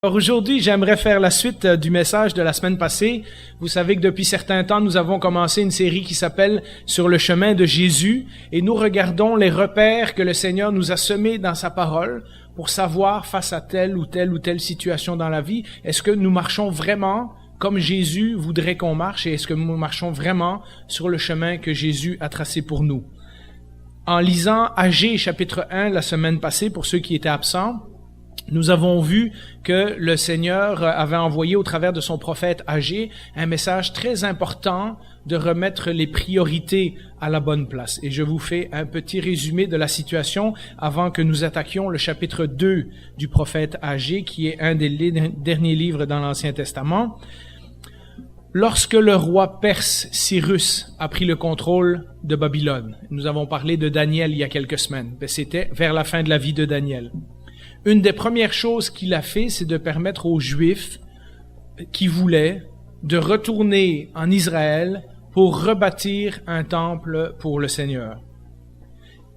Alors aujourd'hui, j'aimerais faire la suite du message de la semaine passée. Vous savez que depuis certains temps, nous avons commencé une série qui s'appelle « Sur le chemin de Jésus » et nous regardons les repères que le Seigneur nous a semés dans sa parole pour savoir face à telle ou telle situation dans la vie, est-ce que nous marchons vraiment comme Jésus voudrait qu'on marche et est-ce que nous marchons vraiment sur le chemin que Jésus a tracé pour nous. En lisant Agée chapitre 1 la semaine passée, pour ceux qui étaient absents, nous avons vu que le Seigneur avait envoyé au travers de son prophète Agée un message très important de remettre les priorités à la bonne place. Et je vous fais un petit résumé de la situation avant que nous attaquions le chapitre 2 du prophète Agée, qui est un des derniers livres dans l'Ancien Testament. Lorsque le roi perse Cyrus a pris le contrôle de Babylone, nous avons parlé de Daniel il y a quelques semaines, c'était vers la fin de la vie de Daniel. Une des premières choses qu'il a fait, c'est de permettre aux Juifs qui voulaient de retourner en Israël pour rebâtir un temple pour le Seigneur.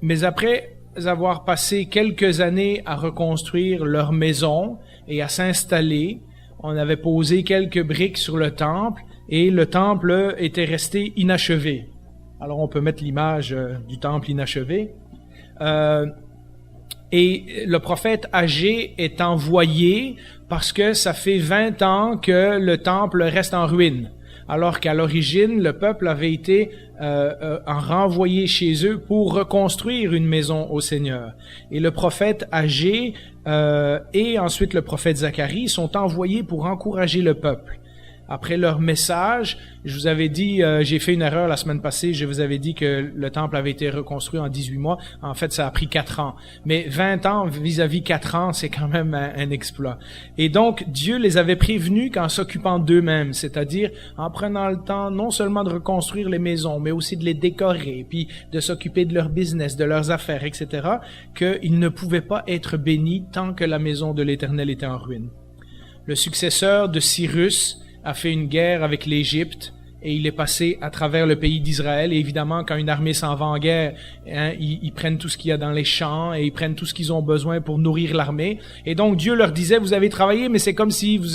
Mais après avoir passé quelques années à reconstruire leur maison et à s'installer, on avait posé quelques briques sur le temple et le temple était resté inachevé. Alors on peut mettre l'image du temple inachevé. Et le prophète Agée est envoyé parce que ça fait 20 ans que le temple reste en ruine. Alors qu'à l'origine, le peuple avait été renvoyé chez eux pour reconstruire une maison au Seigneur. Et le prophète Agée et ensuite le prophète Zacharie sont envoyés pour encourager le peuple. Après leur message, je vous avais dit, j'ai fait une erreur la semaine passée, je vous avais dit que le temple avait été reconstruit en 18 mois. En fait, ça a pris 4 ans. Mais 20 ans vis-à-vis 4 ans, c'est quand même un exploit. Et donc, Dieu les avait prévenus qu'en s'occupant d'eux-mêmes, c'est-à-dire en prenant le temps non seulement de reconstruire les maisons, mais aussi de les décorer, puis de s'occuper de leur business, de leurs affaires, etc., qu'ils ne pouvaient pas être bénis tant que la maison de l'Éternel était en ruine. Le successeur de Cyrus a fait une guerre avec l'Égypte et il est passé à travers le pays d'Israël. Et évidemment, quand une armée s'en va en guerre, ils prennent tout ce qu'il y a dans les champs et ils prennent tout ce qu'ils ont besoin pour nourrir l'armée. Et donc, Dieu leur disait, vous avez travaillé, mais c'est comme si vous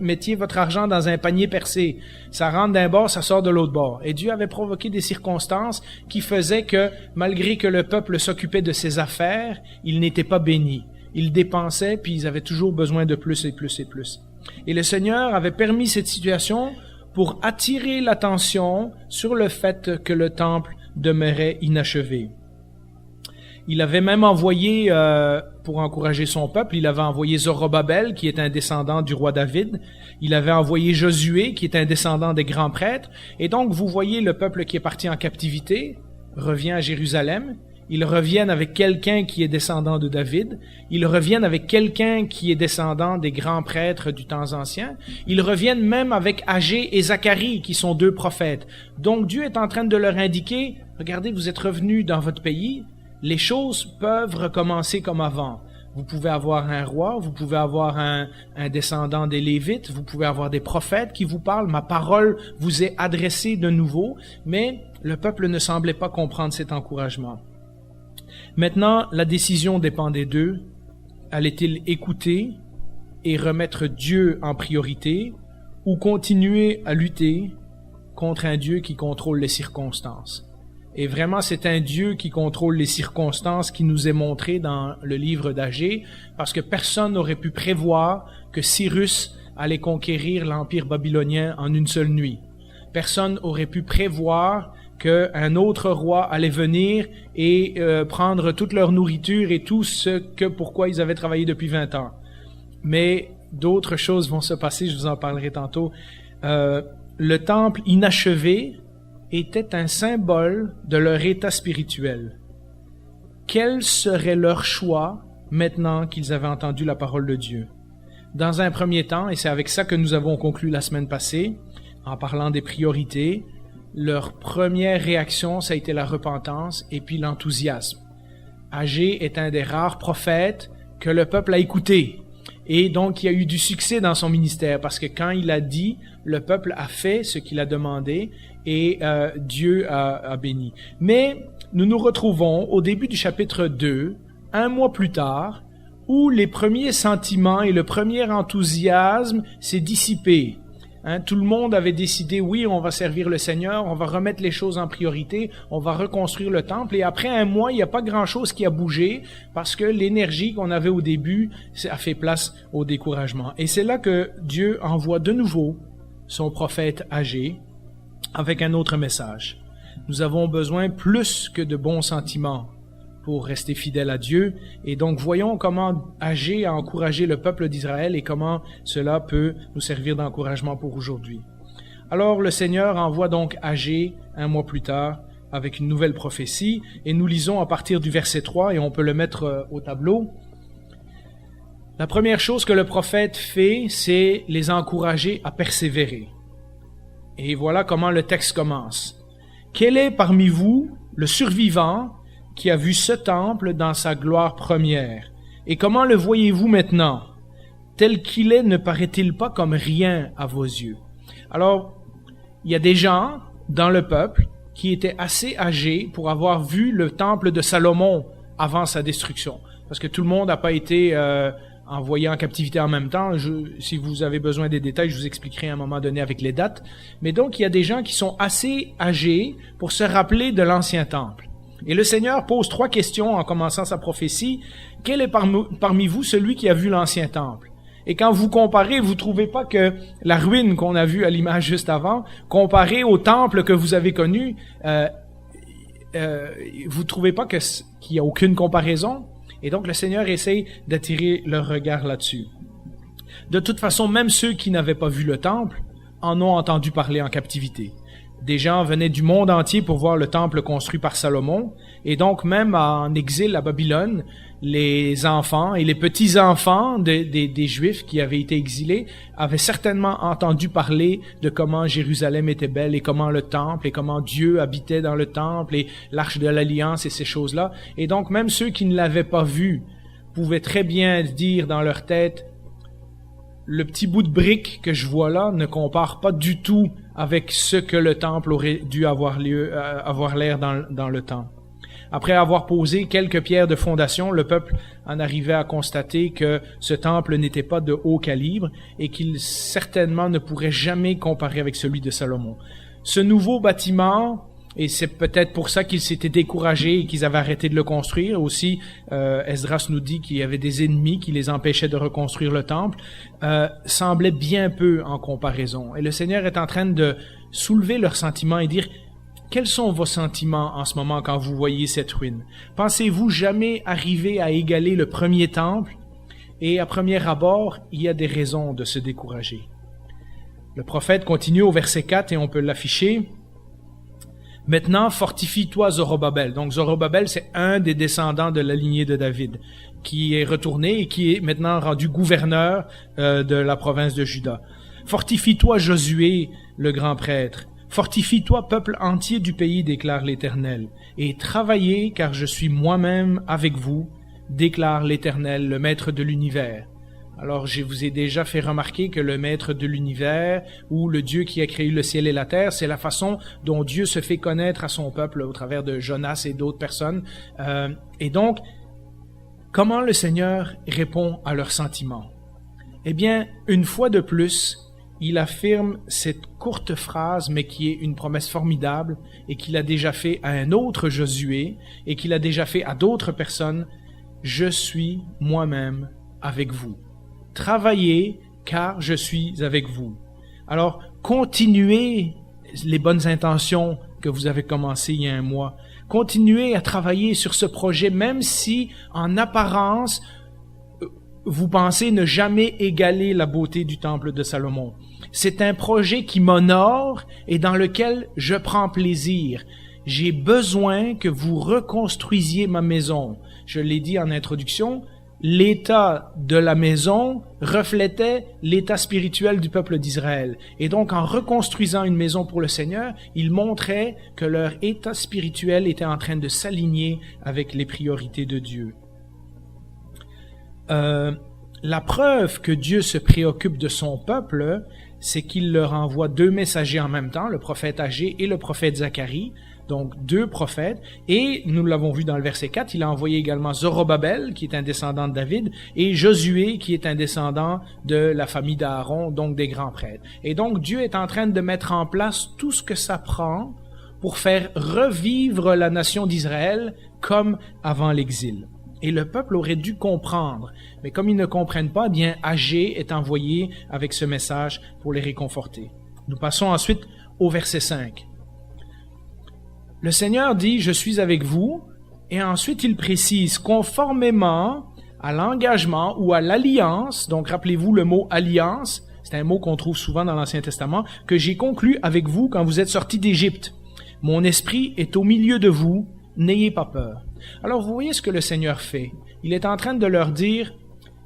mettiez votre argent dans un panier percé. Ça rentre d'un bord, ça sort de l'autre bord. Et Dieu avait provoqué des circonstances qui faisaient que, malgré que le peuple s'occupait de ses affaires, il n'était pas béni. Ils dépensaient, puis ils avaient toujours besoin de plus et plus et plus. Et le Seigneur avait permis cette situation pour attirer l'attention sur le fait que le temple demeurait inachevé. Il avait même envoyé, pour encourager son peuple, il avait envoyé Zorobabel, qui est un descendant du roi David. Il avait envoyé Josué, qui est un descendant des grands prêtres. Et donc, vous voyez le peuple qui est parti en captivité, revient à Jérusalem. Ils reviennent avec quelqu'un qui est descendant de David. Ils reviennent avec quelqu'un qui est descendant des grands prêtres du temps ancien. Ils reviennent même avec Agée et Zacharie, qui sont 2 prophètes. Donc Dieu est en train de leur indiquer, regardez, vous êtes revenus dans votre pays, les choses peuvent recommencer comme avant. Vous pouvez avoir un roi, vous pouvez avoir un descendant des Lévites, vous pouvez avoir des prophètes qui vous parlent, ma parole vous est adressée de nouveau, mais le peuple ne semblait pas comprendre cet encouragement. Maintenant, la décision dépendait d'eux. Allaient-ils écouter et remettre Dieu en priorité ou continuer à lutter contre un Dieu qui contrôle les circonstances? Et vraiment, c'est un Dieu qui contrôle les circonstances qui nous est montré dans le livre d'Agée, parce que personne n'aurait pu prévoir que Cyrus allait conquérir l'empire babylonien en une seule nuit. Personne n'aurait pu prévoir qu'un autre roi allait venir et prendre toute leur nourriture et tout ce pourquoi ils avaient travaillé depuis 20 ans. Mais d'autres choses vont se passer, je vous en parlerai tantôt. Le temple inachevé était un symbole de leur état spirituel. Quel serait leur choix maintenant qu'ils avaient entendu la parole de Dieu? Dans un premier temps, et c'est avec ça que nous avons conclu la semaine passée, en parlant des priorités, leur première réaction, ça a été la repentance et puis l'enthousiasme. Agée est un des rares prophètes que le peuple a écouté. Et donc, il y a eu du succès dans son ministère parce que quand il a dit, le peuple a fait ce qu'il a demandé et Dieu a béni. Mais nous nous retrouvons au début du chapitre 2, un mois plus tard, où les premiers sentiments et le premier enthousiasme s'est dissipé. Tout le monde avait décidé, oui, on va servir le Seigneur, on va remettre les choses en priorité, on va reconstruire le temple. Et après un mois, il n'y a pas grand-chose qui a bougé parce que l'énergie qu'on avait au début a fait place au découragement. Et c'est là que Dieu envoie de nouveau son prophète Agé avec un autre message. Nous avons besoin plus que de bons sentiments pour rester fidèles à Dieu. Et donc, voyons comment Agé a encouragé le peuple d'Israël et comment cela peut nous servir d'encouragement pour aujourd'hui. Alors, le Seigneur envoie donc Agé un mois plus tard avec une nouvelle prophétie et nous lisons à partir du verset 3 et on peut le mettre au tableau. La première chose que le prophète fait, c'est les encourager à persévérer. Et voilà comment le texte commence. « Quel est parmi vous le survivant qui a vu ce temple dans sa gloire première? Et comment le voyez-vous maintenant? Tel qu'il est, ne paraît-il pas comme rien à vos yeux? » Alors, il y a des gens dans le peuple qui étaient assez âgés pour avoir vu le temple de Salomon avant sa destruction. Parce que tout le monde n'a pas été envoyé en captivité en même temps. Si vous avez besoin des détails, je vous expliquerai à un moment donné avec les dates. Mais donc, il y a des gens qui sont assez âgés pour se rappeler de l'ancien temple. Et le Seigneur pose 3 questions en commençant sa prophétie. Quel est parmi vous celui qui a vu l'ancien temple? Et quand vous comparez, vous trouvez pas que la ruine qu'on a vue à l'image juste avant, comparée au temple que vous avez connu, vous trouvez pas qu'il y a aucune comparaison? Et donc le Seigneur essaye d'attirer leur regard là-dessus. De toute façon, même ceux qui n'avaient pas vu le temple en ont entendu parler en captivité. Des gens venaient du monde entier pour voir le temple construit par Salomon. Et donc, même en exil à Babylone, les enfants et les petits-enfants des Juifs qui avaient été exilés avaient certainement entendu parler de comment Jérusalem était belle et comment le temple et comment Dieu habitait dans le temple et l'arche de l'Alliance et ces choses-là. Et donc, même ceux qui ne l'avaient pas vu pouvaient très bien dire dans leur tête, le petit bout de brique que je vois là ne compare pas du tout avec ce que le temple aurait dû avoir l'air dans le temps. Après avoir posé quelques pierres de fondation, le peuple en arrivait à constater que ce temple n'était pas de haut calibre et qu'il certainement ne pourrait jamais comparer avec celui de Salomon. Ce nouveau bâtiment, et c'est peut-être pour ça qu'ils s'étaient découragés et qu'ils avaient arrêté de le construire. Aussi, Esdras nous dit qu'il y avait des ennemis qui les empêchaient de reconstruire le temple. Semblait bien peu en comparaison. Et le Seigneur est en train de soulever leurs sentiments et dire, quels sont vos sentiments en ce moment quand vous voyez cette ruine? Pensez-vous jamais arriver à égaler le premier temple? Et à premier abord, il y a des raisons de se décourager. Le prophète continue au verset 4 et on peut l'afficher. Maintenant, fortifie-toi, Zorobabel. Donc, Zorobabel, c'est un des descendants de la lignée de David, qui est retourné et qui est maintenant rendu gouverneur de la province de Juda. Fortifie-toi, Josué, le grand prêtre. Fortifie-toi, peuple entier du pays, déclare l'Éternel. Et travaillez, car je suis moi-même avec vous, déclare l'Éternel, le Maître de l'univers. Alors, je vous ai déjà fait remarquer que le Maître de l'univers, ou le Dieu qui a créé le ciel et la terre, c'est la façon dont Dieu se fait connaître à son peuple au travers de Jonas et d'autres personnes. Et donc, comment le Seigneur répond à leurs sentiments? Eh bien, une fois de plus, il affirme cette courte phrase, mais qui est une promesse formidable, et qu'il a déjà fait à un autre Josué, et qu'il a déjà fait à d'autres personnes. Je suis moi-même avec vous. Travaillez, car je suis avec vous. Alors, continuez les bonnes intentions que vous avez commencées il y a un mois. Continuez à travailler sur ce projet, même si, en apparence, vous pensez ne jamais égaler la beauté du temple de Salomon. C'est un projet qui m'honore et dans lequel je prends plaisir. J'ai besoin que vous reconstruisiez ma maison. Je l'ai dit en introduction, l'état de la maison reflétait l'état spirituel du peuple d'Israël. Et donc, en reconstruisant une maison pour le Seigneur, ils montraient que leur état spirituel était en train de s'aligner avec les priorités de Dieu. La preuve que Dieu se préoccupe de son peuple, c'est qu'il leur envoie 2 messagers en même temps, le prophète Agé et le prophète Zacharie, donc 2 prophètes, et nous l'avons vu dans le verset 4, il a envoyé également Zorobabel, qui est un descendant de David, et Josué, qui est un descendant de la famille d'Aaron, donc des grands prêtres. Et donc Dieu est en train de mettre en place tout ce que ça prend pour faire revivre la nation d'Israël comme avant l'exil. Et le peuple aurait dû comprendre. Mais comme ils ne comprennent pas, bien Agé est envoyé avec ce message pour les réconforter. Nous passons ensuite au verset 5. Le Seigneur dit « Je suis avec vous » et ensuite il précise « Conformément à l'engagement ou à l'alliance », donc rappelez-vous le mot « alliance », c'est un mot qu'on trouve souvent dans l'Ancien Testament, « que j'ai conclu avec vous quand vous êtes sortis d'Égypte. Mon esprit est au milieu de vous, n'ayez pas peur. » Alors vous voyez ce que le Seigneur fait. Il est en train de leur dire,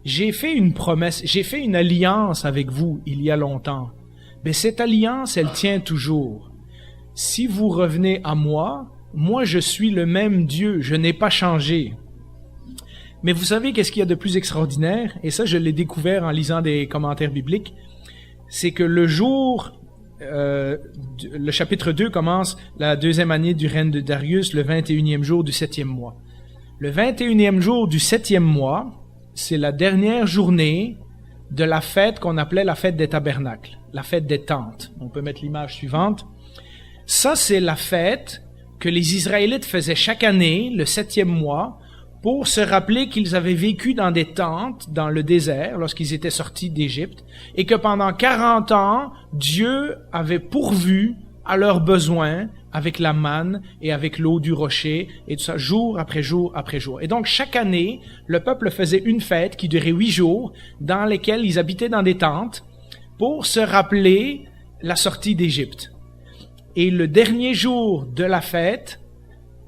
j'ai fait une promesse, j'ai fait une alliance avec vous il y a longtemps. Mais cette alliance, elle tient toujours. Si vous revenez à moi, moi je suis le même Dieu, je n'ai pas changé. Mais vous savez qu'est-ce qu'il y a de plus extraordinaire? Et ça je l'ai découvert en lisant des commentaires bibliques. C'est que le jour... le chapitre 2 commence la 2e année du règne de Darius, le 21e jour du 7e mois. Le 21e jour du 7e mois, c'est la dernière journée de la fête qu'on appelait la fête des tabernacles, la fête des tentes. On peut mettre l'image suivante. Ça, c'est la fête que les Israélites faisaient chaque année, le 7e mois, pour se rappeler qu'ils avaient vécu dans des tentes dans le désert lorsqu'ils étaient sortis d'Égypte et que pendant 40 ans, Dieu avait pourvu à leurs besoins avec la manne et avec l'eau du rocher et tout ça, jour après jour après jour. Et donc, chaque année, le peuple faisait une fête qui durait 8 jours dans lesquels ils habitaient dans des tentes pour se rappeler la sortie d'Égypte. Et le dernier jour de la fête,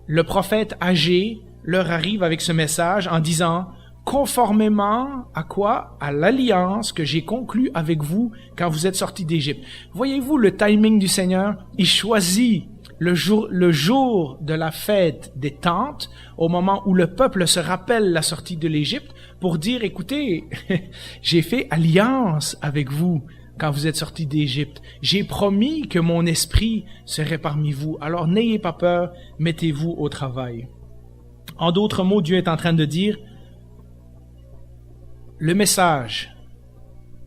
le prophète Agé leur arrive avec ce message en disant « Conformément à quoi? À l'alliance que j'ai conclue avec vous quand vous êtes sortis d'Égypte. » Voyez-vous le timing du Seigneur? Il choisit le jour de la fête des tentes, au moment où le peuple se rappelle la sortie de l'Égypte, pour dire « Écoutez, j'ai fait alliance avec vous quand vous êtes sortis d'Égypte. J'ai promis que mon esprit serait parmi vous. Alors n'ayez pas peur, mettez-vous au travail. » En d'autres mots, Dieu est en train de dire, le message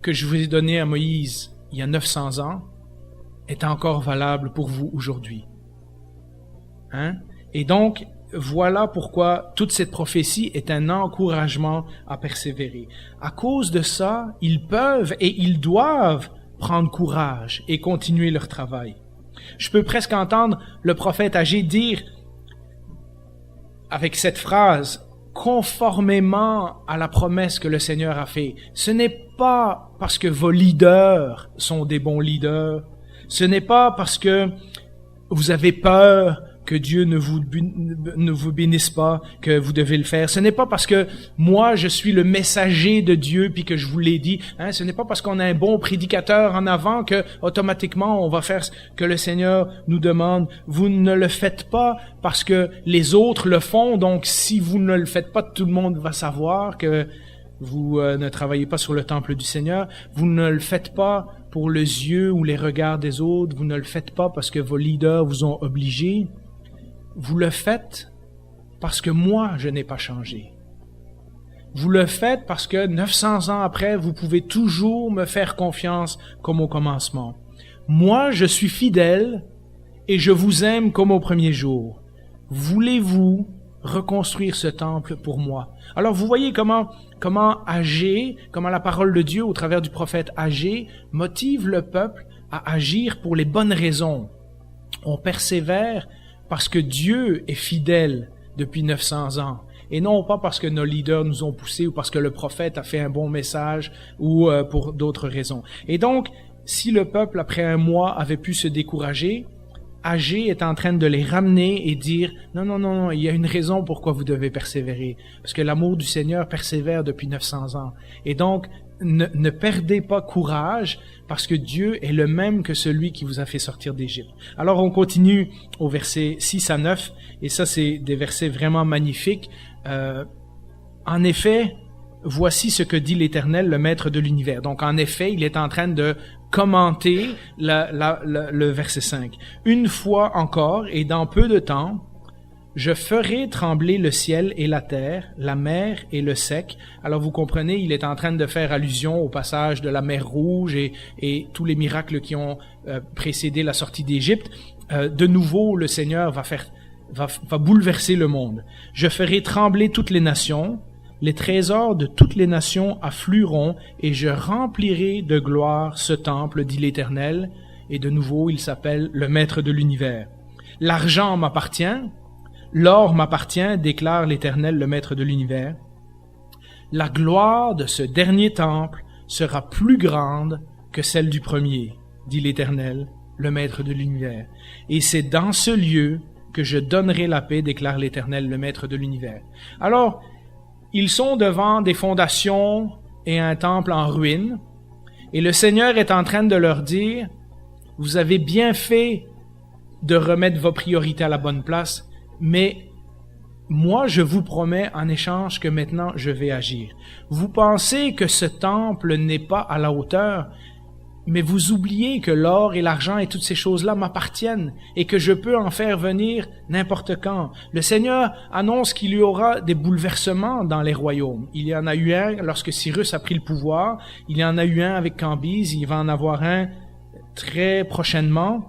que je vous ai donné à Moïse il y a 900 ans est encore valable pour vous aujourd'hui. Hein? Et donc, voilà pourquoi toute cette prophétie est un encouragement à persévérer. À cause de ça, ils peuvent et ils doivent prendre courage et continuer leur travail. Je peux presque entendre le prophète Agé dire, avec cette phrase, conformément à la promesse que le Seigneur a faite. Ce n'est pas parce que vos leaders sont des bons leaders. Ce n'est pas parce que vous avez peur que Dieu ne vous bénisse pas que vous devez le faire. Ce n'est pas parce que moi je suis le messager de Dieu puis que je vous l'ai dit. Hein? Ce n'est pas parce qu'on a un bon prédicateur en avant que automatiquement on va faire ce que le Seigneur nous demande. Vous ne le faites pas parce que les autres le font. Donc si vous ne le faites pas, tout le monde va savoir que vous ne travaillez pas sur le temple du Seigneur. Vous ne le faites pas pour les yeux ou les regards des autres. Vous ne le faites pas parce que vos leaders vous ont obligé. Vous le faites parce que moi, je n'ai pas changé. Vous le faites parce que 900 ans après, vous pouvez toujours me faire confiance comme au commencement. Moi, je suis fidèle et je vous aime comme au premier jour. Voulez-vous reconstruire ce temple pour moi? Alors, vous voyez comment Agé, comment la parole de Dieu au travers du prophète Agé motive le peuple à agir pour les bonnes raisons. On persévère parce que Dieu est fidèle depuis 900 ans, et non pas parce que nos leaders nous ont poussés ou parce que le prophète a fait un bon message ou pour d'autres raisons. Et donc, si le peuple, après un mois, avait pu se décourager, Agé est en train de les ramener et dire « Non, il y a une raison pourquoi vous devez persévérer, parce que l'amour du Seigneur persévère depuis 900 ans. Et donc, ne perdez pas courage, parce que Dieu est le même que celui qui vous a fait sortir d'Égypte. » Alors, on continue au verset 6 à 9, et ça, c'est des versets vraiment magnifiques. En effet, voici ce que dit l'Éternel, le Maître de l'univers. Donc, en effet, il est en train de commenter le verset 5. « Une fois encore, et dans peu de temps, je ferai trembler le ciel et la terre, la mer et le sec. » Alors vous comprenez, il est en train de faire allusion au passage de la mer Rouge et tous les miracles qui ont précédé la sortie d'Égypte. De nouveau, le Seigneur va bouleverser le monde. « Je ferai trembler toutes les nations, les trésors de toutes les nations afflueront, et je remplirai de gloire ce temple, dit l'Éternel. » Et de nouveau, il s'appelle le Maître de l'univers. « L'argent m'appartient. L'or m'appartient, déclare l'Éternel, le Maître de l'univers. La gloire de ce dernier temple sera plus grande que celle du premier, dit l'Éternel, le Maître de l'univers. Et c'est dans ce lieu que je donnerai la paix, déclare l'Éternel, le Maître de l'univers. » Alors, ils sont devant des fondations et un temple en ruine, et le Seigneur est en train de leur dire, « Vous avez bien fait de remettre vos priorités à la bonne place, mais moi, je vous promets en échange que maintenant, je vais agir. Vous pensez que ce temple n'est pas à la hauteur, mais vous oubliez que l'or et l'argent et toutes ces choses-là m'appartiennent et que je peux en faire venir n'importe quand. Le Seigneur annonce qu'il y aura des bouleversements dans les royaumes. Il y en a eu un lorsque Cyrus a pris le pouvoir, il y en a eu un avec Cambyse, il va en avoir un très prochainement.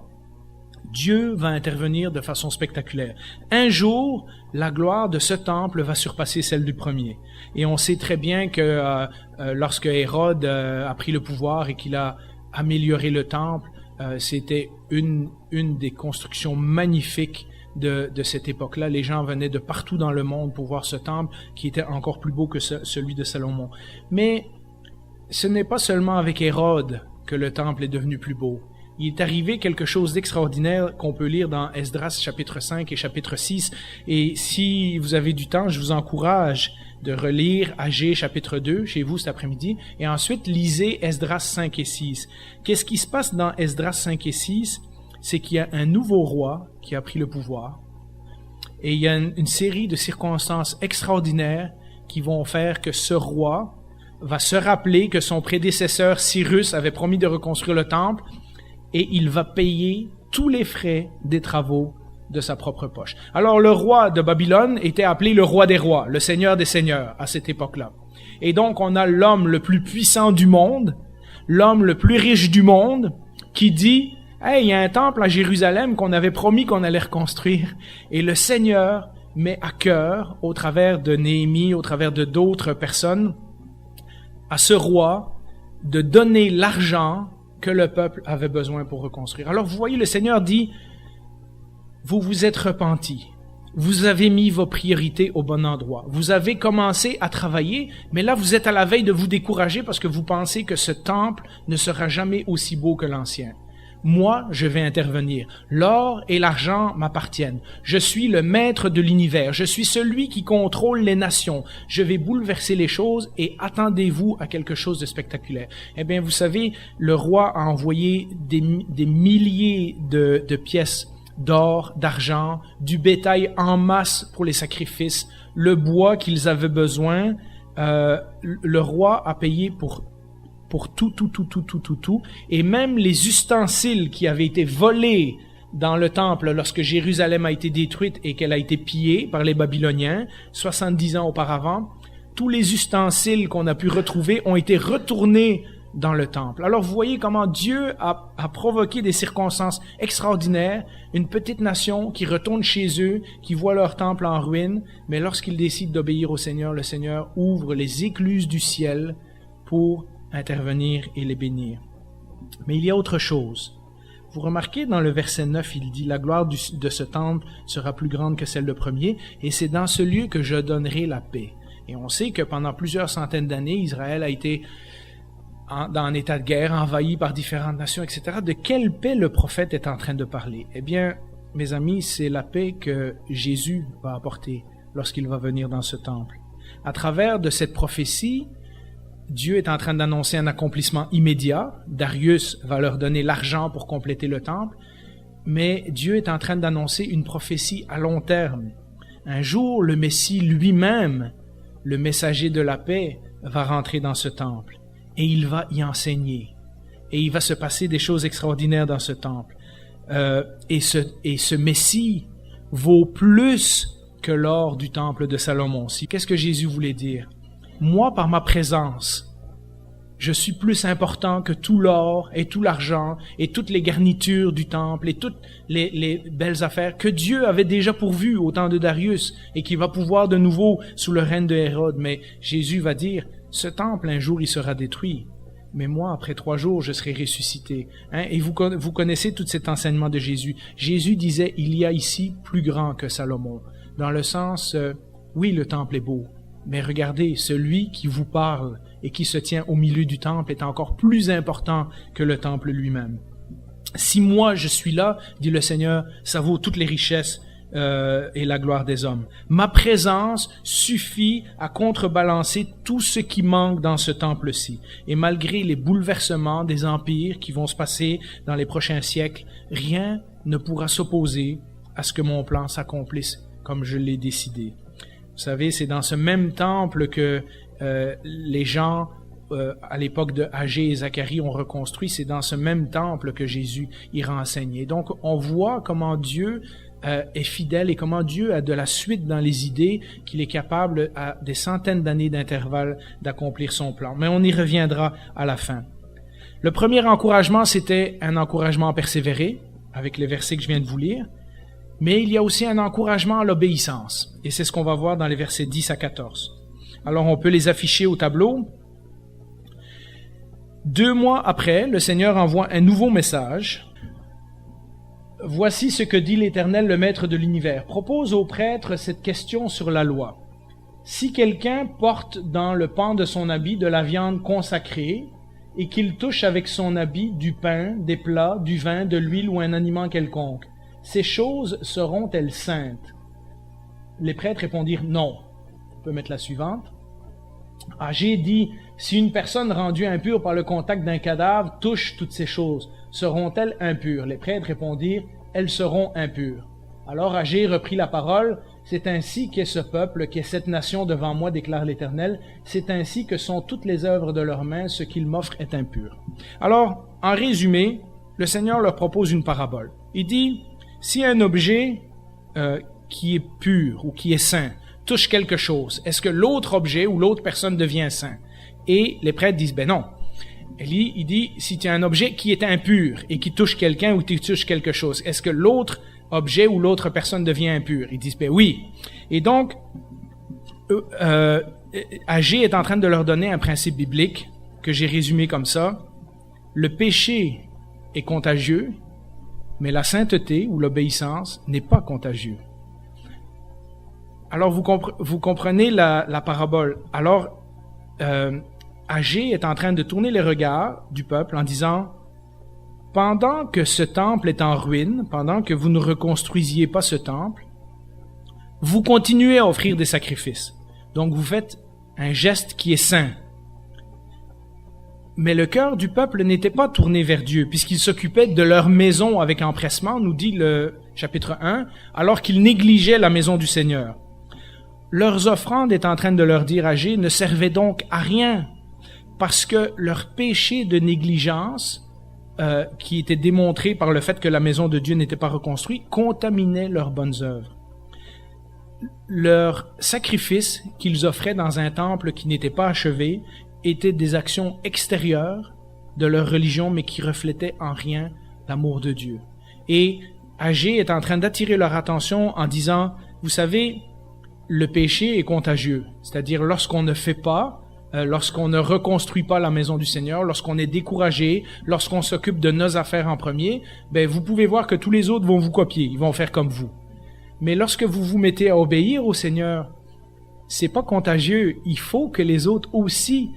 Dieu va intervenir de façon spectaculaire. Un jour, la gloire de ce temple va surpasser celle du premier. Et on sait très bien que lorsque Hérode a pris le pouvoir et qu'il a amélioré le temple, c'était une des constructions magnifiques de cette époque-là. Les gens venaient de partout dans le monde pour voir ce temple qui était encore plus beau que celui de Salomon. Mais ce n'est pas seulement avec Hérode que le temple est devenu plus beau. Il est arrivé quelque chose d'extraordinaire qu'on peut lire dans Esdras chapitre 5 et chapitre 6. Et si vous avez du temps, je vous encourage de relire Agé chapitre 2 chez vous cet après-midi. Et ensuite, lisez Esdras 5 et 6. Qu'est-ce qui se passe dans Esdras 5 et 6? C'est qu'il y a un nouveau roi qui a pris le pouvoir. Et il y a une série de circonstances extraordinaires qui vont faire que ce roi va se rappeler que son prédécesseur Cyrus avait promis de reconstruire le temple. Et il va payer tous les frais des travaux de sa propre poche. Alors le roi de Babylone était appelé le roi des rois, le seigneur des seigneurs à cette époque-là. Et donc on a l'homme le plus puissant du monde, l'homme le plus riche du monde, qui dit « Hey, il y a un temple à Jérusalem qu'on avait promis qu'on allait reconstruire. » Et le Seigneur met à cœur, au travers de Néhémie, au travers de d'autres personnes, à ce roi de donner l'argent que le peuple avait besoin pour reconstruire. Alors vous voyez, le Seigneur dit, vous vous êtes repentis, vous avez mis vos priorités au bon endroit, vous avez commencé à travailler, mais là vous êtes à la veille de vous décourager parce que vous pensez que ce temple ne sera jamais aussi beau que l'ancien. Moi, je vais intervenir. L'or et l'argent m'appartiennent. Je suis le maître de l'univers. Je suis celui qui contrôle les nations. Je vais bouleverser les choses et attendez-vous à quelque chose de spectaculaire. Eh bien, vous savez, le roi a envoyé des milliers de pièces d'or, d'argent, du bétail en masse pour les sacrifices, le bois qu'ils avaient besoin. Le roi a payé pour tout, et même les ustensiles qui avaient été volés dans le temple lorsque Jérusalem a été détruite et qu'elle a été pillée par les Babyloniens, 70 ans auparavant, tous les ustensiles qu'on a pu retrouver ont été retournés dans le temple. Alors vous voyez comment Dieu a provoqué des circonstances extraordinaires, une petite nation qui retourne chez eux, qui voit leur temple en ruine, mais lorsqu'ils décident d'obéir au Seigneur, le Seigneur ouvre les écluses du ciel pour intervenir et les bénir. Mais il y a autre chose. Vous remarquez dans le verset 9, il dit « La gloire de ce temple sera plus grande que celle du premier, et c'est dans ce lieu que je donnerai la paix. » Et on sait que pendant plusieurs centaines d'années, Israël a été dans un état de guerre, envahi par différentes nations, etc. De quelle paix le prophète est en train de parler? Eh bien, mes amis, c'est la paix que Jésus va apporter lorsqu'il va venir dans ce temple. À travers de cette prophétie, Dieu est en train d'annoncer un accomplissement immédiat. Darius va leur donner l'argent pour compléter le temple. Mais Dieu est en train d'annoncer une prophétie à long terme. Un jour, le Messie lui-même, le messager de la paix, va rentrer dans ce temple. Et il va y enseigner. et il va se passer des choses extraordinaires dans ce temple. Et ce Messie vaut plus que l'or du temple de Salomon. Qu'est-ce que Jésus voulait dire? Moi, par ma présence, je suis plus important que tout l'or et tout l'argent et toutes les garnitures du temple et toutes les belles affaires que Dieu avait déjà pourvues au temps de Darius et qui va pouvoir de nouveau sous le règne de Hérode. Mais Jésus va dire, ce temple, un jour, il sera détruit. Mais moi, après 3 jours, je serai ressuscité. Et vous connaissez tout cet enseignement de Jésus. Jésus disait, il y a ici plus grand que Salomon. Dans le sens, oui, le temple est beau, mais regardez, celui qui vous parle et qui se tient au milieu du temple est encore plus important que le temple lui-même. Si moi je suis là, dit le Seigneur, ça vaut toutes les richesses et la gloire des hommes. Ma présence suffit à contrebalancer tout ce qui manque dans ce temple-ci. Et malgré les bouleversements des empires qui vont se passer dans les prochains siècles, rien ne pourra s'opposer à ce que mon plan s'accomplisse comme je l'ai décidé. Vous savez, c'est dans ce même temple que les gens, à l'époque de Agé et Zacharie, ont reconstruit. C'est dans ce même temple que Jésus ira enseigner. Donc, on voit comment Dieu est fidèle et comment Dieu a de la suite dans les idées, qu'il est capable, à des centaines d'années d'intervalle, d'accomplir son plan. Mais on y reviendra à la fin. Le premier encouragement, c'était un encouragement à persévérer, avec les versets que je viens de vous lire. Mais il y a aussi un encouragement à l'obéissance. Et c'est ce qu'on va voir dans les versets 10 à 14. Alors on peut les afficher au tableau. 2 mois après, le Seigneur envoie un nouveau message. Voici ce que dit l'Éternel, le Maître de l'univers. Propose aux prêtres cette question sur la loi. Si quelqu'un porte dans le pan de son habit de la viande consacrée et qu'il touche avec son habit du pain, des plats, du vin, de l'huile ou un aliment quelconque, ces choses seront-elles saintes? Les prêtres répondirent non. On peut mettre la suivante. Agé dit, si une personne rendue impure par le contact d'un cadavre touche toutes ces choses, seront-elles impures? Les prêtres répondirent, elles seront impures. Alors Agé reprit la parole, c'est ainsi qu'est ce peuple, qu'est cette nation devant moi, déclare l'Éternel, c'est ainsi que sont toutes les œuvres de leurs mains, ce qu'ils m'offrent est impur. Alors, en résumé, le Seigneur leur propose une parabole. Il dit, si un objet qui est pur ou qui est saint touche quelque chose, est-ce que l'autre objet ou l'autre personne devient saint? Et les prêtres disent, ben non. Il dit, si tu as un objet qui est impur et qui touche quelqu'un ou qui touche quelque chose, est-ce que l'autre objet ou l'autre personne devient impur? Ils disent, ben oui. Et donc, Agé est en train de leur donner un principe biblique que j'ai résumé comme ça. Le péché est contagieux, mais la sainteté ou l'obéissance n'est pas contagieux. Alors, vous comprenez la parabole. Alors, Agé est en train de tourner les regards du peuple en disant, pendant que ce temple est en ruine, pendant que vous ne reconstruisiez pas ce temple, vous continuez à offrir des sacrifices. Donc, vous faites un geste qui est saint. Mais le cœur du peuple n'était pas tourné vers Dieu, puisqu'ils s'occupaient de leur maison avec empressement, nous dit le chapitre 1, alors qu'ils négligeaient la maison du Seigneur. Leurs offrandes, est en train de leur dire Agé, ne servaient donc à rien, parce que leur péché de négligence, qui était démontré par le fait que la maison de Dieu n'était pas reconstruite, contaminait leurs bonnes œuvres. Leurs sacrifices qu'ils offraient dans un temple qui n'était pas achevé étaient des actions extérieures de leur religion, mais qui reflétaient en rien l'amour de Dieu. Et Agé est en train d'attirer leur attention en disant, vous savez, le péché est contagieux, c'est-à-dire lorsqu'on ne fait pas, lorsqu'on ne reconstruit pas la maison du Seigneur, lorsqu'on est découragé, lorsqu'on s'occupe de nos affaires en premier, ben vous pouvez voir que tous les autres vont vous copier, ils vont faire comme vous. Mais lorsque vous vous mettez à obéir au Seigneur, c'est pas contagieux, il faut que les autres aussi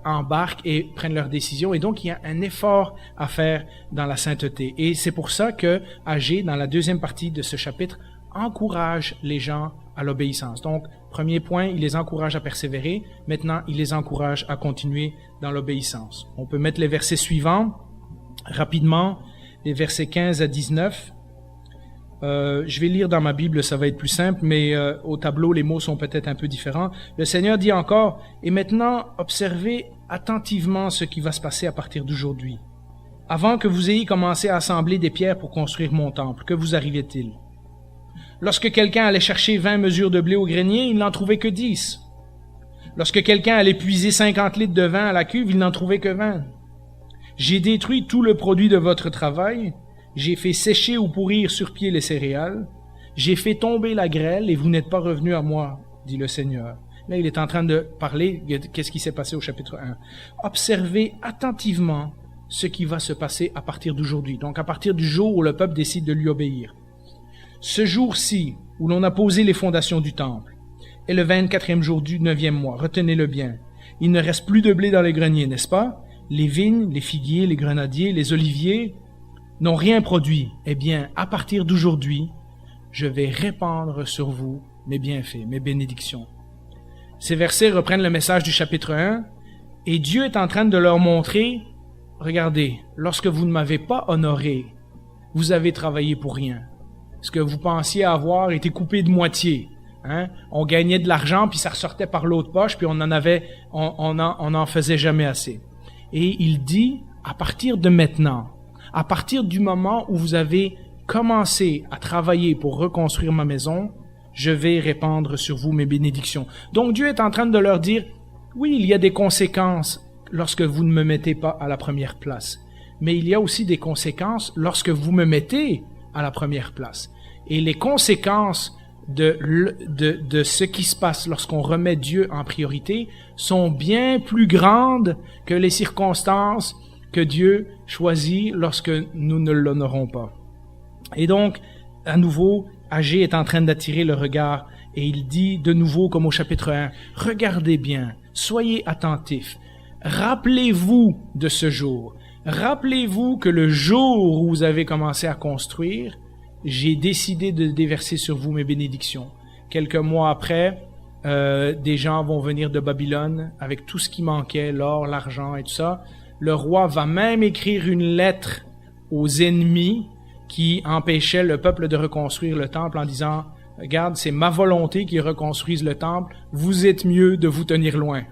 embarquent et prennent leurs décisions. Et donc, il y a un effort à faire dans la sainteté. Et c'est pour ça que Agé, dans la deuxième partie de ce chapitre, encourage les gens à l'obéissance. Donc, premier point, il les encourage à persévérer. Maintenant, il les encourage à continuer dans l'obéissance. On peut mettre les versets suivants rapidement, les versets 15 à 19. Je vais lire dans ma Bible, ça va être plus simple, mais au tableau, les mots sont peut-être un peu différents. Le Seigneur dit encore, « Et maintenant, observez attentivement ce qui va se passer à partir d'aujourd'hui. avant que vous ayez commencé à assembler des pierres pour construire mon temple, que vous arrivait-il? Lorsque quelqu'un allait chercher 20 mesures de blé au grenier, il n'en trouvait que 10. Lorsque quelqu'un allait puiser 50 litres de vin à la cuve, il n'en trouvait que 20. J'ai détruit tout le produit de votre travail, j'ai fait sécher ou pourrir sur pied les céréales, j'ai fait tomber la grêle et vous n'êtes pas revenus à moi, dit le Seigneur. Là, il est en train de parler de qu'est-ce qui s'est passé au chapitre 1. Observez attentivement ce qui va se passer à partir d'aujourd'hui. Donc, à partir du jour où le peuple décide de lui obéir. Ce jour-ci, où l'on a posé les fondations du temple, est le 24e jour du 9e mois. Retenez-le bien. Il ne reste plus de blé dans les greniers, n'est-ce pas? Les vignes, les figuiers, les grenadiers, les oliviers n'ont rien produit. Eh bien, à partir d'aujourd'hui, je vais répandre sur vous mes bienfaits, mes bénédictions. Ces versets reprennent le message du chapitre 1, et Dieu est en train de leur montrer, regardez, lorsque vous ne m'avez pas honoré, vous avez travaillé pour rien. Ce que vous pensiez avoir été coupé de moitié. Hein? On gagnait de l'argent, puis ça ressortait par l'autre poche, puis on en faisait jamais assez. Et il dit, à partir de maintenant, à partir du moment où vous avez commencé à travailler pour reconstruire ma maison, je vais répandre sur vous mes bénédictions. Donc Dieu est en train de leur dire, oui, il y a des conséquences lorsque vous ne me mettez pas à la première place, mais il y a aussi des conséquences lorsque vous me mettez à la première place. Et les conséquences de ce qui se passe lorsqu'on remet Dieu en priorité sont bien plus grandes que les circonstances que Dieu choisit lorsque nous ne l'honorons pas. Et donc, à nouveau, Agé est en train d'attirer le regard et il dit de nouveau comme au chapitre 1, « Regardez bien, soyez attentifs, rappelez-vous de ce jour, rappelez-vous que le jour où vous avez commencé à construire, j'ai décidé de déverser sur vous mes bénédictions. Quelques mois après, des gens vont venir de Babylone avec tout ce qui manquait, l'or, l'argent et tout ça. Le roi va même écrire une lettre aux ennemis qui empêchaient le peuple de reconstruire le temple en disant « Regarde, c'est ma volonté qu'ils reconstruisent le temple, vous êtes mieux de vous tenir loin. »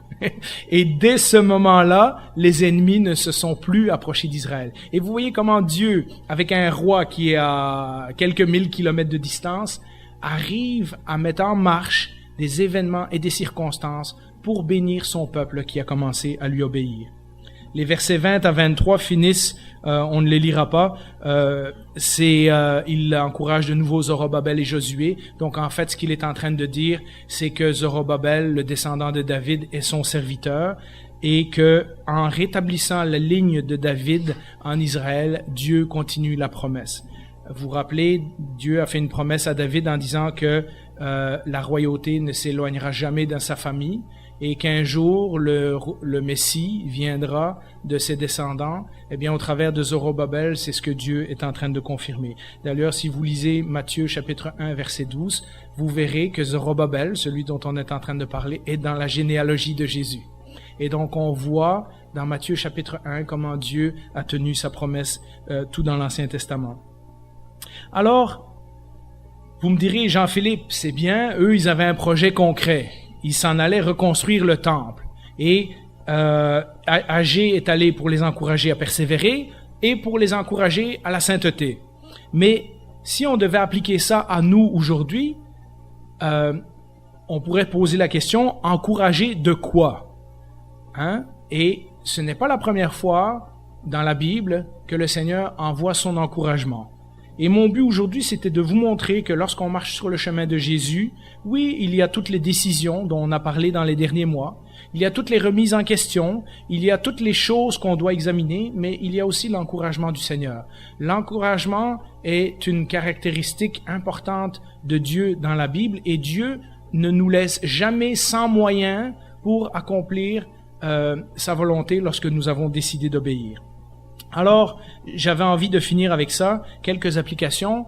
Et dès ce moment-là, les ennemis ne se sont plus approchés d'Israël. Et vous voyez comment Dieu, avec un roi qui est à quelques 1000 kilomètres de distance, arrive à mettre en marche des événements et des circonstances pour bénir son peuple qui a commencé à lui obéir. Les versets 20 à 23 finissent, on ne les lira pas, il encourage de nouveau Zorobabel et Josué. Donc en fait, ce qu'il est en train de dire, c'est que Zorobabel, le descendant de David, est son serviteur et que en rétablissant la ligne de David en Israël, Dieu continue la promesse. Vous vous rappelez, Dieu a fait une promesse à David en disant que la royauté ne s'éloignera jamais de sa famille et qu'un jour le Messie viendra de ses descendants. Eh bien, au travers de Zorobabel, c'est ce que Dieu est en train de confirmer. D'ailleurs, si vous lisez Matthieu chapitre 1 verset 12, vous verrez que Zorobabel, celui dont on est en train de parler, est dans la généalogie de Jésus. Et donc, on voit dans Matthieu chapitre 1 comment Dieu a tenu sa promesse tout dans l'Ancien Testament. Alors, vous me direz, Jean-Philippe, c'est bien, eux, ils avaient un projet concret. Ils s'en allaient reconstruire le temple. Et Agé est allé pour les encourager à persévérer et pour les encourager à la sainteté. Mais si on devait appliquer ça à nous aujourd'hui, on pourrait poser la question, encourager de quoi? Hein? Et ce n'est pas la première fois dans la Bible que le Seigneur envoie son encouragement. Et mon but aujourd'hui, c'était de vous montrer que lorsqu'on marche sur le chemin de Jésus, oui, il y a toutes les décisions dont on a parlé dans les derniers mois, il y a toutes les remises en question, il y a toutes les choses qu'on doit examiner, mais il y a aussi l'encouragement du Seigneur. L'encouragement est une caractéristique importante de Dieu dans la Bible et Dieu ne nous laisse jamais sans moyens pour accomplir sa volonté lorsque nous avons décidé d'obéir. Alors, j'avais envie de finir avec ça, quelques applications.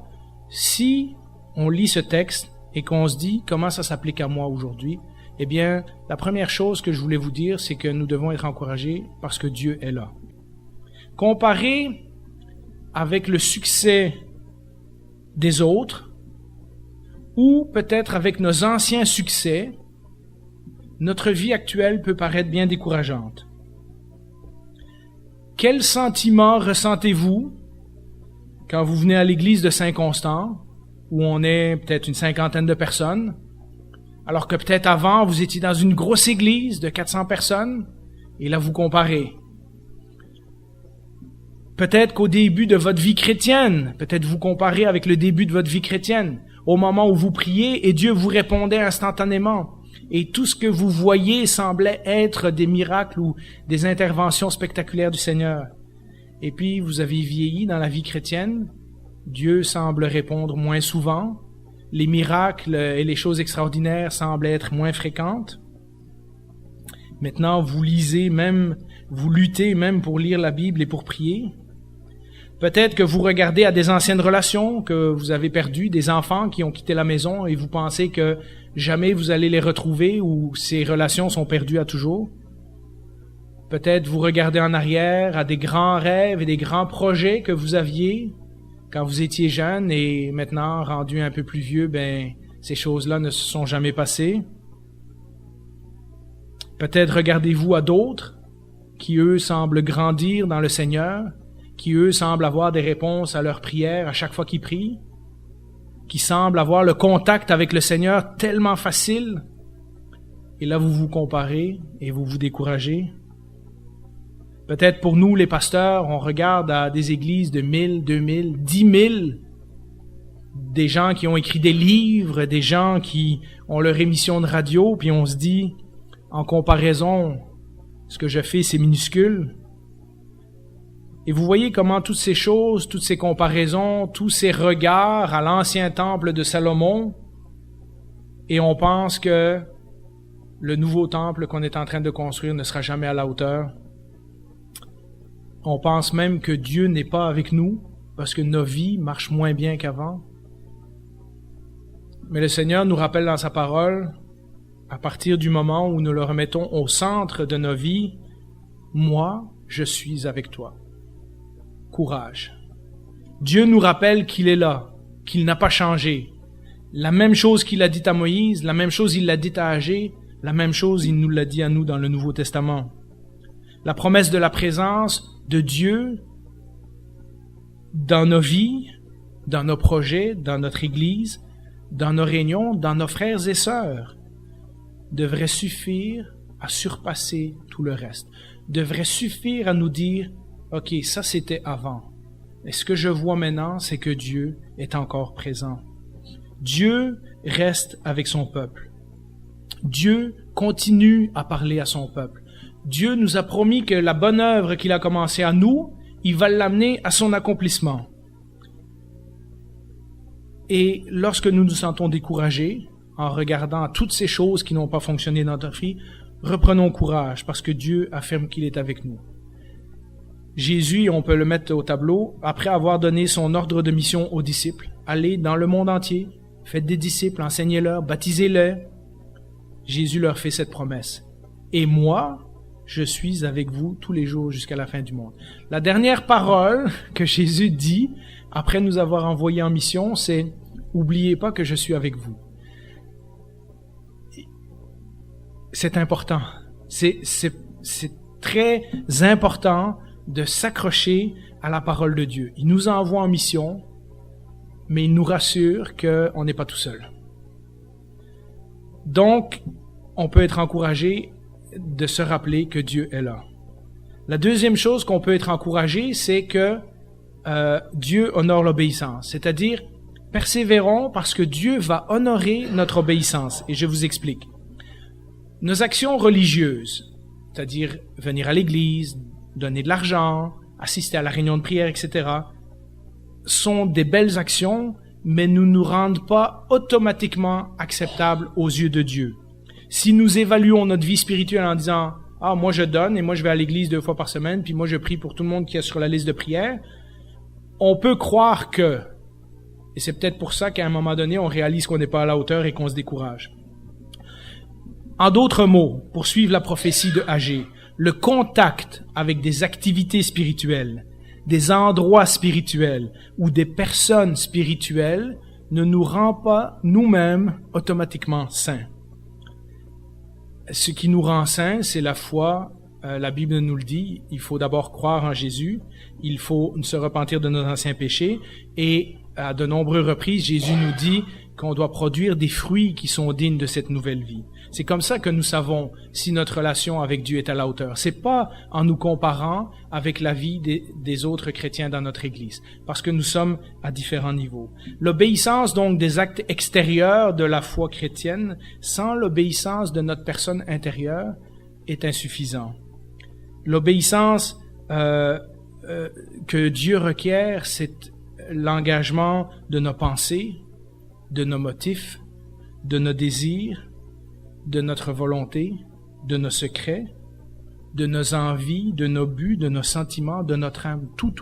Si on lit ce texte et qu'on se dit comment ça s'applique à moi aujourd'hui, eh bien, la première chose que je voulais vous dire, c'est que nous devons être encouragés parce que Dieu est là. Comparé avec le succès des autres, ou peut-être avec nos anciens succès, notre vie actuelle peut paraître bien décourageante. Quel sentiment ressentez-vous quand vous venez à l'église de Saint-Constant, où on est peut-être une 50aine de personnes, alors que peut-être avant, vous étiez dans une grosse église de 400 personnes, et là vous comparez. Peut-être qu'au début de votre vie chrétienne, peut-être vous comparez avec le début de votre vie chrétienne, au moment où vous priez et Dieu vous répondait instantanément. Et tout ce que vous voyez semblait être des miracles ou des interventions spectaculaires du Seigneur. Et puis vous avez vieilli dans la vie chrétienne, Dieu semble répondre moins souvent, les miracles et les choses extraordinaires semblent être moins fréquentes. Maintenant, vous lisez même, vous luttez même pour lire la Bible et pour prier. Peut-être que vous regardez à des anciennes relations que vous avez perdues, des enfants qui ont quitté la maison et vous pensez que jamais vous allez les retrouver ou ces relations sont perdues à toujours. Peut-être vous regardez en arrière à des grands rêves et des grands projets que vous aviez quand vous étiez jeune et maintenant, rendu un peu plus vieux, ces choses-là ne se sont jamais passées. Peut-être regardez-vous à d'autres qui, eux, semblent grandir dans le Seigneur, qui, eux, semblent avoir des réponses à leurs prières à chaque fois qu'ils prient, qui semblent avoir le contact avec le Seigneur tellement facile. Et là, vous vous comparez et vous vous découragez. Peut-être pour nous, les pasteurs, on regarde à des églises de 1000, 2000, 10 000, des gens qui ont écrit des livres, des gens qui ont leur émission de radio, puis on se dit, en comparaison, ce que je fais, c'est minuscule. Et vous voyez comment toutes ces choses, toutes ces comparaisons, tous ces regards à l'ancien temple de Salomon, et on pense que le nouveau temple qu'on est en train de construire ne sera jamais à la hauteur. On pense même que Dieu n'est pas avec nous parce que nos vies marchent moins bien qu'avant. Mais le Seigneur nous rappelle dans sa parole, à partir du moment où nous le remettons au centre de nos vies, « Moi, je suis avec toi. » Courage. Dieu nous rappelle qu'il est là, qu'il n'a pas changé. La même chose qu'il a dit à Moïse, la même chose il l'a dit à Agé, la même chose il nous l'a dit à nous dans le Nouveau Testament. La promesse de la présence de Dieu dans nos vies, dans nos projets, dans notre Église, dans nos réunions, dans nos frères et sœurs, devrait suffire à surpasser tout le reste, devrait suffire à nous dire « Ok, ça c'était avant. Et ce que je vois maintenant, c'est que Dieu est encore présent. Dieu reste avec son peuple. Dieu continue à parler à son peuple. Dieu nous a promis que la bonne œuvre qu'il a commencée à nous, il va l'amener à son accomplissement. Et lorsque nous nous sentons découragés, en regardant toutes ces choses qui n'ont pas fonctionné dans notre vie, reprenons courage parce que Dieu affirme qu'il est avec nous. Jésus, on peut le mettre au tableau, après avoir donné son ordre de mission aux disciples, allez dans le monde entier, faites des disciples, enseignez-leur, baptisez-les. Jésus leur fait cette promesse. Et moi, je suis avec vous tous les jours jusqu'à la fin du monde. La dernière parole que Jésus dit, après nous avoir envoyés en mission, c'est « Oubliez pas que je suis avec vous ». C'est important. C'est très important de s'accrocher à la parole de Dieu. Il nous envoie en mission, mais il nous rassure qu'on n'est pas tout seul. Donc, on peut être encouragé de se rappeler que Dieu est là. La deuxième chose qu'on peut être encouragé, c'est que Dieu honore l'obéissance. C'est-à-dire, persévérons parce que Dieu va honorer notre obéissance. Et je vous explique. Nos actions religieuses, c'est-à-dire venir à l'église, donner de l'argent, assister à la réunion de prière, etc., sont des belles actions, mais ne nous rendent pas automatiquement acceptables aux yeux de Dieu. Si nous évaluons notre vie spirituelle en disant « Ah, moi je donne et moi je vais à l'église 2 fois par semaine, puis moi je prie pour tout le monde qui est sur la liste de prière », on peut croire que, et c'est peut-être pour ça qu'à un moment donné, on réalise qu'on n'est pas à la hauteur et qu'on se décourage. En d'autres mots, pour suivre la prophétie de Agé, le contact avec des activités spirituelles, des endroits spirituels ou des personnes spirituelles ne nous rend pas nous-mêmes automatiquement saints. Ce qui nous rend saints, c'est la foi la Bible nous le dit, il faut d'abord croire en Jésus, il faut se repentir de nos anciens péchés, et à de nombreuses reprises, Jésus nous dit qu'on doit produire des fruits qui sont dignes de cette nouvelle vie. C'est comme ça que nous savons si notre relation avec Dieu est à la hauteur. C'est pas en nous comparant avec la vie des autres chrétiens dans notre Église, parce que nous sommes à différents niveaux. L'obéissance donc des actes extérieurs de la foi chrétienne, sans l'obéissance de notre personne intérieure, est insuffisant. L'obéissance que Dieu requiert, c'est l'engagement de nos pensées, de nos motifs, de nos désirs, de notre volonté, de nos secrets, de nos envies, de nos buts, de nos sentiments, de notre âme, tout.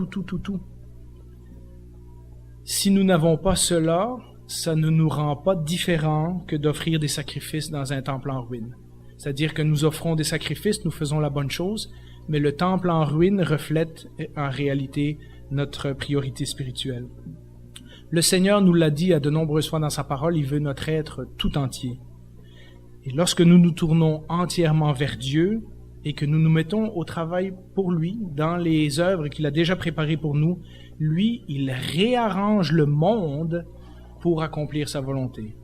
Si nous n'avons pas cela, ça ne nous rend pas différents que d'offrir des sacrifices dans un temple en ruine. C'est-à-dire que nous offrons des sacrifices, nous faisons la bonne chose, mais le temple en ruine reflète en réalité notre priorité spirituelle. Le Seigneur nous l'a dit à de nombreuses fois dans sa parole, il veut notre être tout entier. Et lorsque nous nous tournons entièrement vers Dieu et que nous nous mettons au travail pour lui, dans les œuvres qu'il a déjà préparées pour nous, lui, il réarrange le monde pour accomplir sa volonté.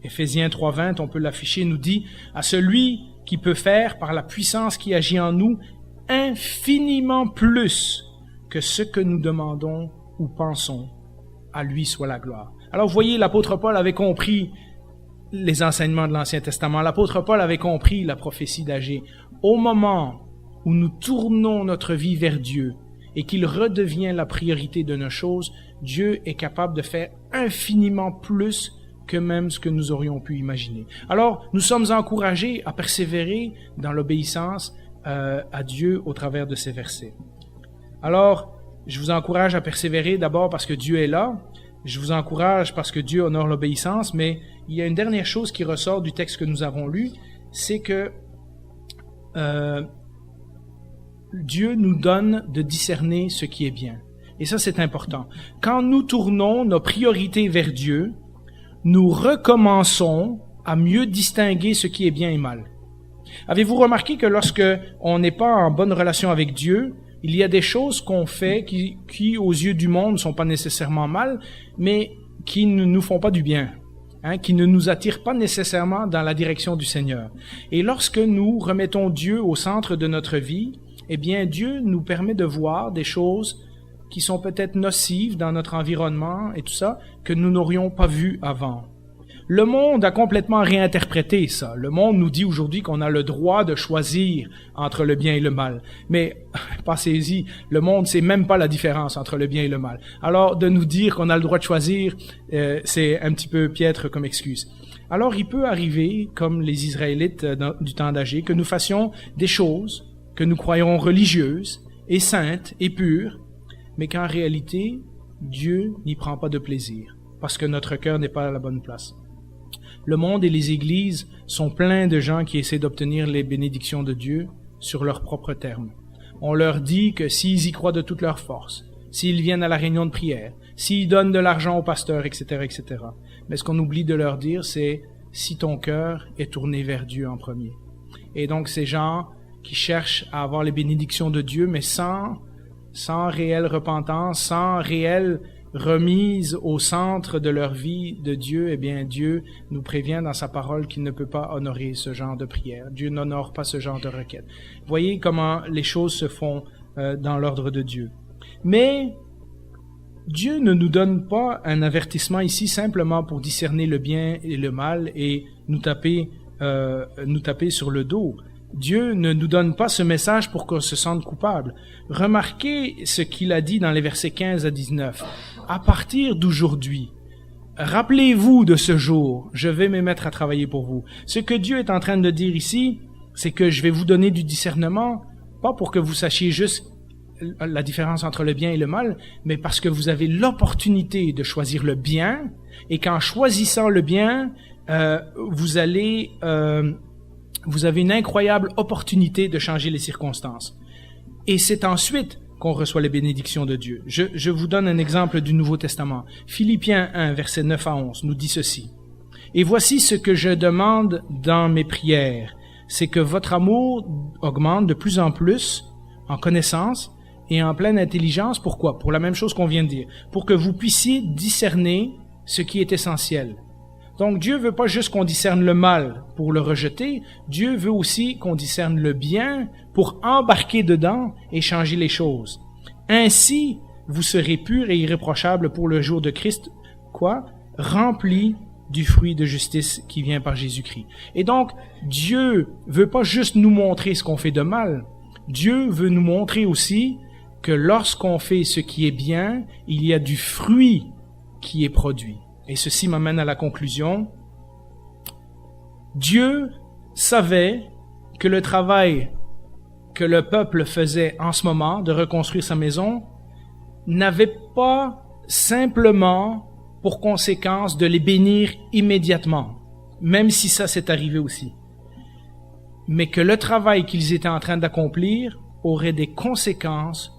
Éphésiens 3:20, on peut l'afficher, nous dit « À celui qui peut faire, par la puissance qui agit en nous, infiniment plus que ce que nous demandons ou pensons. À lui soit la gloire. » Alors vous voyez, l'apôtre Paul avait compris les enseignements de l'Ancien Testament. L'apôtre Paul avait compris la prophétie d'Agé. Au moment où nous tournons notre vie vers Dieu et qu'il redevient la priorité de nos choses, Dieu est capable de faire infiniment plus que même ce que nous aurions pu imaginer. Alors, nous sommes encouragés à persévérer dans l'obéissance à Dieu au travers de ces versets. Alors, je vous encourage à persévérer d'abord parce que Dieu est là. Je vous encourage parce que Dieu honore l'obéissance, mais il y a une dernière chose qui ressort du texte que nous avons lu, c'est que Dieu nous donne de discerner ce qui est bien. Et ça, c'est important. Quand nous tournons nos priorités vers Dieu, nous recommençons à mieux distinguer ce qui est bien et mal. Avez-vous remarqué que lorsque on n'est pas en bonne relation avec Dieu, il y a des choses qu'on fait qui, aux yeux du monde, ne sont pas nécessairement mal, mais qui ne nous font pas du bien, qui ne nous attirent pas nécessairement dans la direction du Seigneur. Et lorsque nous remettons Dieu au centre de notre vie, eh bien, Dieu nous permet de voir des choses qui sont peut-être nocives dans notre environnement et tout ça, que nous n'aurions pas vues avant. Le monde a complètement réinterprété ça. Le monde nous dit aujourd'hui qu'on a le droit de choisir entre le bien et le mal. Mais, pensez-y, le monde sait même pas la différence entre le bien et le mal. Alors, de nous dire qu'on a le droit de choisir, c'est un petit peu piètre comme excuse. Alors, il peut arriver, comme les Israélites du temps d'Agé, que nous fassions des choses que nous croyons religieuses et saintes et pures, mais qu'en réalité, Dieu n'y prend pas de plaisir, parce que notre cœur n'est pas à la bonne place. Le monde et les églises sont pleins de gens qui essaient d'obtenir les bénédictions de Dieu sur leurs propres termes. On leur dit que s'ils y croient de toute leur force, s'ils viennent à la réunion de prière, s'ils donnent de l'argent au pasteur, etc., etc. Mais ce qu'on oublie de leur dire, c'est si ton cœur est tourné vers Dieu en premier. Et donc ces gens qui cherchent à avoir les bénédictions de Dieu, mais sans réelle repentance, sans réelle remise au centre de leur vie de Dieu, eh bien Dieu nous prévient dans sa parole qu'il ne peut pas honorer ce genre de prière. Dieu n'honore pas ce genre de requête. Voyez comment les choses se font dans l'ordre de Dieu. Mais Dieu ne nous donne pas un avertissement ici simplement pour discerner le bien et le mal et nous taper sur le dos. Dieu ne nous donne pas ce message pour qu'on se sente coupable. Remarquez ce qu'il a dit dans les versets 15 à 19. À partir d'aujourd'hui, rappelez-vous de ce jour, je vais me mettre à travailler pour vous. Ce que Dieu est en train de dire ici, c'est que je vais vous donner du discernement, pas pour que vous sachiez juste la différence entre le bien et le mal, mais parce que vous avez l'opportunité de choisir le bien, et qu'en choisissant le bien, vous avez une incroyable opportunité de changer les circonstances. Et c'est ensuite qu'on reçoit les bénédictions de Dieu. Je vous donne un exemple du Nouveau Testament. Philippiens 1, versets 9 à 11, nous dit ceci. « Et voici ce que je demande dans mes prières, c'est que votre amour augmente de plus en plus en connaissance et en pleine intelligence. Pourquoi? Pour la même chose qu'on vient de dire. Pour que vous puissiez discerner ce qui est essentiel. Donc Dieu veut pas juste qu'on discerne le mal pour le rejeter. Dieu veut aussi qu'on discerne le bien pour embarquer dedans et changer les choses. Ainsi, vous serez purs et irréprochables pour le jour de Christ. Quoi? Remplis du fruit de justice qui vient par Jésus-Christ. Et donc, Dieu veut pas juste nous montrer ce qu'on fait de mal. Dieu veut nous montrer aussi que lorsqu'on fait ce qui est bien, il y a du fruit qui est produit. Et ceci m'amène à la conclusion. Dieu savait que le travail que le peuple faisait en ce moment de reconstruire sa maison n'avait pas simplement pour conséquence de les bénir immédiatement, même si ça s'est arrivé aussi, mais que le travail qu'ils étaient en train d'accomplir aurait des conséquences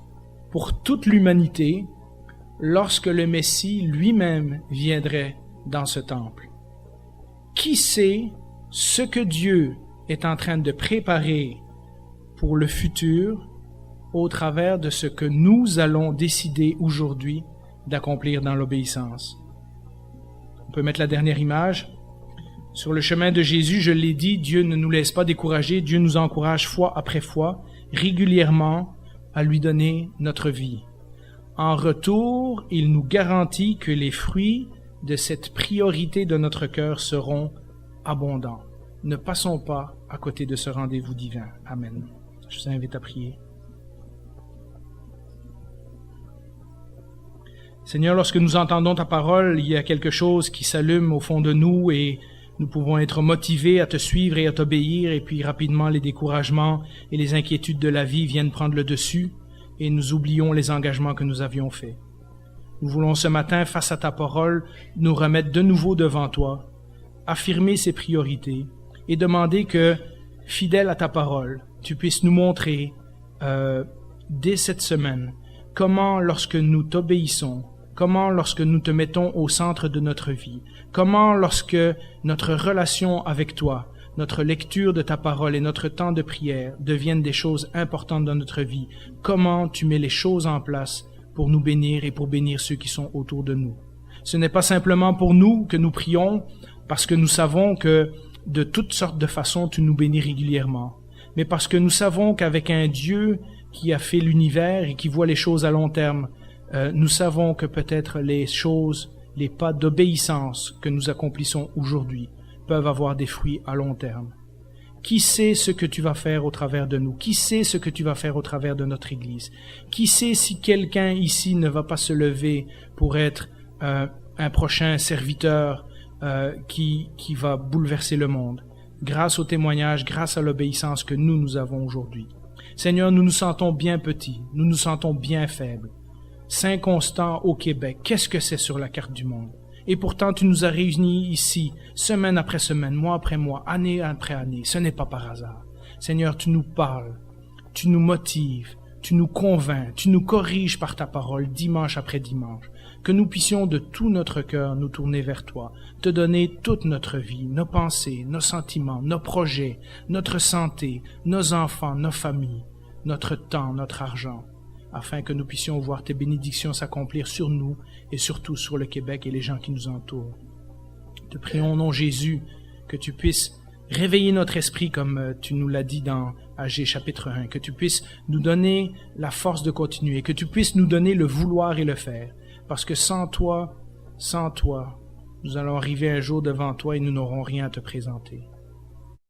pour toute l'humanité lorsque le Messie lui-même viendrait dans ce temple. Qui sait ce que Dieu est en train de préparer pour le futur au travers de ce que nous allons décider aujourd'hui d'accomplir dans l'obéissance? On peut mettre la dernière image. Sur le chemin de Jésus, je l'ai dit, Dieu ne nous laisse pas décourager, Dieu nous encourage fois après fois, régulièrement, à lui donner notre vie. En retour, il nous garantit que les fruits de cette priorité de notre cœur seront abondants. Ne passons pas à côté de ce rendez-vous divin. Amen. Je vous invite à prier. Seigneur, lorsque nous entendons ta parole, il y a quelque chose qui s'allume au fond de nous et nous pouvons être motivés à te suivre et à t'obéir, et puis rapidement les découragements et les inquiétudes de la vie viennent prendre le dessus et nous oublions les engagements que nous avions faits. Nous voulons ce matin, face à ta parole, nous remettre de nouveau devant toi, affirmer ces priorités et demander que, fidèle à ta parole, tu puisses nous montrer dès cette semaine comment, lorsque nous t'obéissons, comment, lorsque nous te mettons au centre de notre vie, comment, lorsque notre relation avec toi, notre lecture de ta parole et notre temps de prière deviennent des choses importantes dans notre vie, comment tu mets les choses en place pour nous bénir et pour bénir ceux qui sont autour de nous. Ce n'est pas simplement pour nous que nous prions, parce que nous savons que de toutes sortes de façons tu nous bénis régulièrement, mais parce que nous savons qu'avec un Dieu qui a fait l'univers et qui voit les choses à long terme, nous savons que peut-être les choses, les pas d'obéissance que nous accomplissons aujourd'hui peuvent avoir des fruits à long terme. Qui sait ce que tu vas faire au travers de nous? Qui sait ce que tu vas faire au travers de notre Église? Qui sait si quelqu'un ici ne va pas se lever pour être un prochain serviteur qui va bouleverser le monde, grâce au témoignage, grâce à l'obéissance que nous avons aujourd'hui. Seigneur, nous nous sentons bien petits, nous nous sentons bien faibles. Saint-Constant au Québec, qu'est-ce que c'est sur la carte du monde? Et pourtant, tu nous as réunis ici, semaine après semaine, mois après mois, année après année. Ce n'est pas par hasard. Seigneur, tu nous parles, tu nous motives, tu nous convaincs, tu nous corriges par ta parole dimanche après dimanche. Que nous puissions de tout notre cœur nous tourner vers toi, te donner toute notre vie, nos pensées, nos sentiments, nos projets, notre santé, nos enfants, nos familles, notre temps, notre argent, afin que nous puissions voir tes bénédictions s'accomplir sur nous et surtout sur le Québec et les gens qui nous entourent. Te prions au nom de Jésus que tu puisses réveiller notre esprit comme tu nous l'as dit dans Agé chapitre 1, que tu puisses nous donner la force de continuer, que tu puisses nous donner le vouloir et le faire, parce que sans toi, nous allons arriver un jour devant toi et nous n'aurons rien à te présenter.